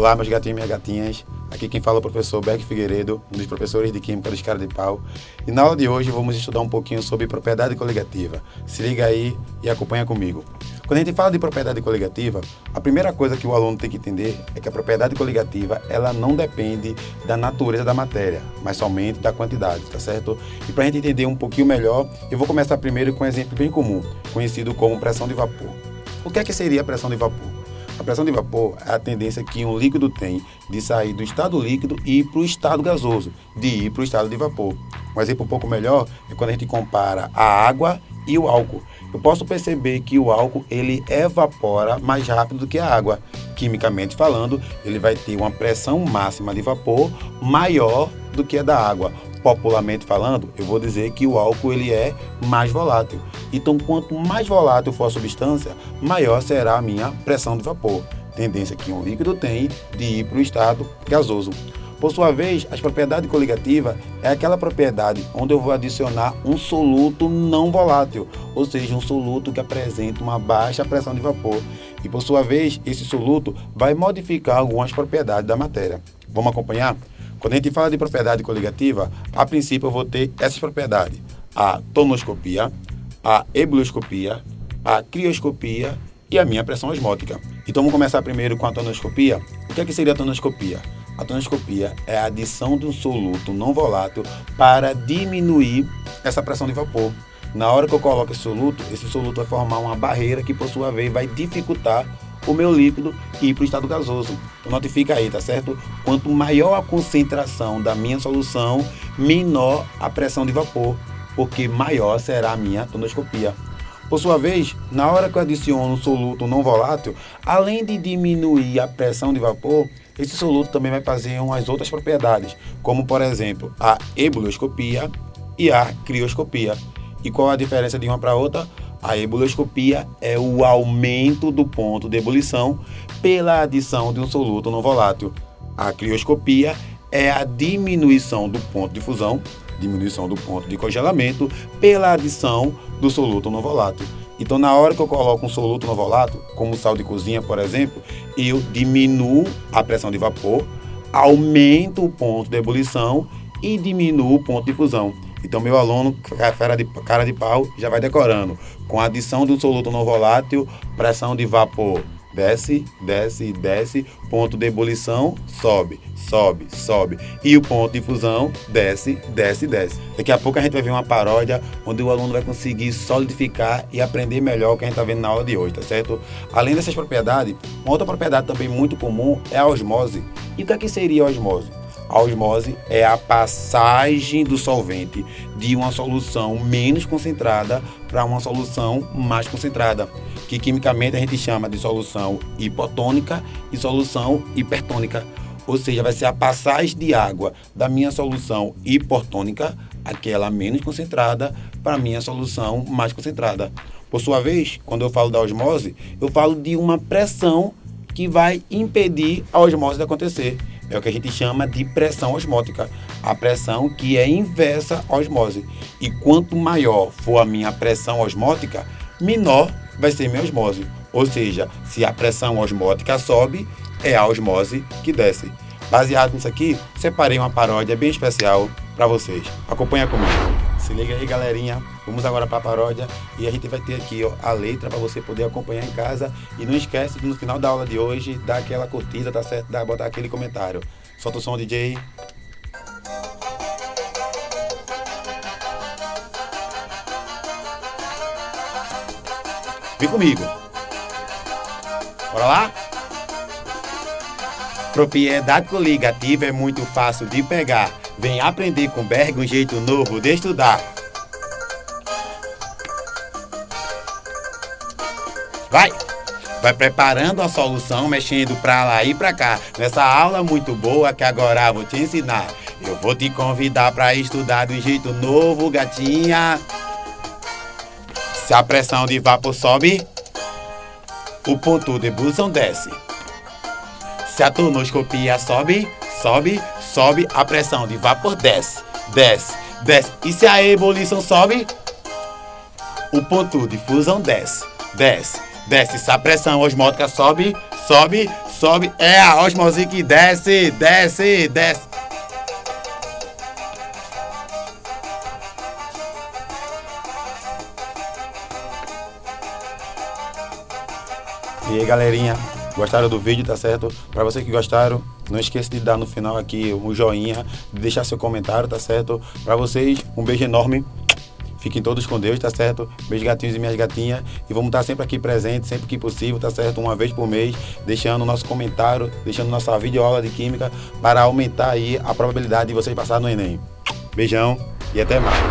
Olá, meus gatinhos e minhas gatinhas. Aqui quem fala é o professor Beck Figueiredo, um dos professores de Química dos Cara de Pau. E na aula de hoje vamos estudar um pouquinho sobre propriedade coligativa. Se liga aí e acompanha comigo. Quando a gente fala de propriedade coligativa, a primeira coisa que o aluno tem que entender é que a propriedade coligativa, ela não depende da natureza da matéria, mas somente da quantidade, tá certo? E para a gente entender um pouquinho melhor, eu vou começar primeiro com um exemplo bem comum, conhecido como pressão de vapor. O que seria a pressão de vapor? A pressão de vapor é a tendência que um líquido tem de sair do estado líquido e ir para o estado gasoso, de ir para o estado de vapor. Um exemplo um pouco melhor é quando a gente compara a água e o álcool. Eu posso perceber que o álcool ele evapora mais rápido do que a água. Quimicamente falando, ele vai ter uma pressão máxima de vapor maior do que a da água. Popularmente falando, eu vou dizer que o álcool ele é mais volátil. Então, quanto mais volátil for a substância, maior será a minha pressão de vapor. Tendência que um líquido tem de ir para o estado gasoso. Por sua vez, a propriedade coligativa é aquela propriedade onde eu vou adicionar um soluto não volátil, ou seja, um soluto que apresenta uma baixa pressão de vapor. E por sua vez, esse soluto vai modificar algumas propriedades da matéria. Vamos acompanhar? Quando a gente fala de propriedade coligativa, a princípio eu vou ter essas propriedades: a tonoscopia, a ebullioscopia, a crioscopia e a minha pressão osmótica. Então vamos começar primeiro com a tonoscopia. O que seria a tonoscopia? A tonoscopia é a adição de um soluto não volátil para diminuir essa pressão de vapor. Na hora que eu coloco esse soluto vai formar uma barreira que por sua vez vai dificultar o meu líquido ir para o estado gasoso. Então notifica aí, tá certo? Quanto maior a concentração da minha solução, menor a pressão de vapor, porque maior será a minha tonoscopia. Por sua vez, na hora que eu adiciono um soluto não volátil, além de diminuir a pressão de vapor, esse soluto também vai fazer umas outras propriedades, como por exemplo, a ebullioscopia e a crioscopia. E qual a diferença de uma para outra? A ebullioscopia é o aumento do ponto de ebulição pela adição de um soluto não volátil. A crioscopia é a diminuição do ponto de fusão, diminuição do ponto de congelamento pela adição do soluto não volátil. Então, na hora que eu coloco um soluto não volátil, como sal de cozinha, por exemplo, eu diminuo a pressão de vapor, aumento o ponto de ebulição e diminuo o ponto de fusão. Então, meu aluno, cara de pau, já vai decorando. Com a adição do soluto não volátil, pressão de vapor desce, desce, desce, ponto de ebulição sobe, sobe, sobe. E o ponto de fusão desce, desce, desce. Daqui a pouco a gente vai ver uma paródia onde o aluno vai conseguir solidificar e aprender melhor o que a gente está vendo na aula de hoje, tá certo? Além dessas propriedades, uma outra propriedade também muito comum é a osmose. E o que seria a osmose? A osmose é a passagem do solvente de uma solução menos concentrada para uma solução mais concentrada, que quimicamente a gente chama de solução hipotônica e solução hipertônica. Ou seja, vai ser a passagem de água da minha solução hipotônica, aquela menos concentrada, para a minha solução mais concentrada. Por sua vez, quando eu falo da osmose, eu falo de uma pressão que vai impedir a osmose de acontecer. É o que a gente chama de pressão osmótica, a pressão que é inversa à osmose. E quanto maior for a minha pressão osmótica, menor vai ser minha osmose. Ou seja, se a pressão osmótica sobe, é a osmose que desce. Baseado nisso aqui, separei uma paródia bem especial para vocês. Acompanha comigo. Se liga aí, galerinha. Vamos agora para a paródia e a gente vai ter aqui a letra para você poder acompanhar em casa. E não esquece de no final da aula de hoje dar aquela curtida, tá certo? Botar aquele comentário. Solta o som, DJ. Vem comigo. Bora lá? Propriedade coligativa é muito fácil de pegar. Vem aprender com Berg um jeito novo de estudar. Vai preparando a solução, mexendo pra lá e pra cá. Nessa aula muito boa que agora vou te ensinar. Eu vou te convidar pra estudar de um jeito novo, gatinha. Se a pressão de vapor sobe, o ponto de ebulição desce. Se a tonoscopia sobe, sobe, sobe, a pressão de vapor desce, desce, desce. E se a ebulição sobe, o ponto de fusão desce, desce, desce. Se a pressão osmótica sobe, sobe, sobe, é a osmose que desce, desce, desce. E aí, galerinha, gostaram do vídeo, tá certo? Para vocês que gostaram, não esqueça de dar no final aqui um joinha, de deixar seu comentário, tá certo? Para vocês, um beijo enorme. Fiquem todos com Deus, tá certo? Meus gatinhos e minhas gatinhas. E vamos estar sempre aqui presentes, sempre que possível, tá certo? Uma vez por mês, deixando o nosso comentário, deixando nossa videoaula de Química para aumentar aí a probabilidade de vocês passarem no Enem. Beijão e até mais.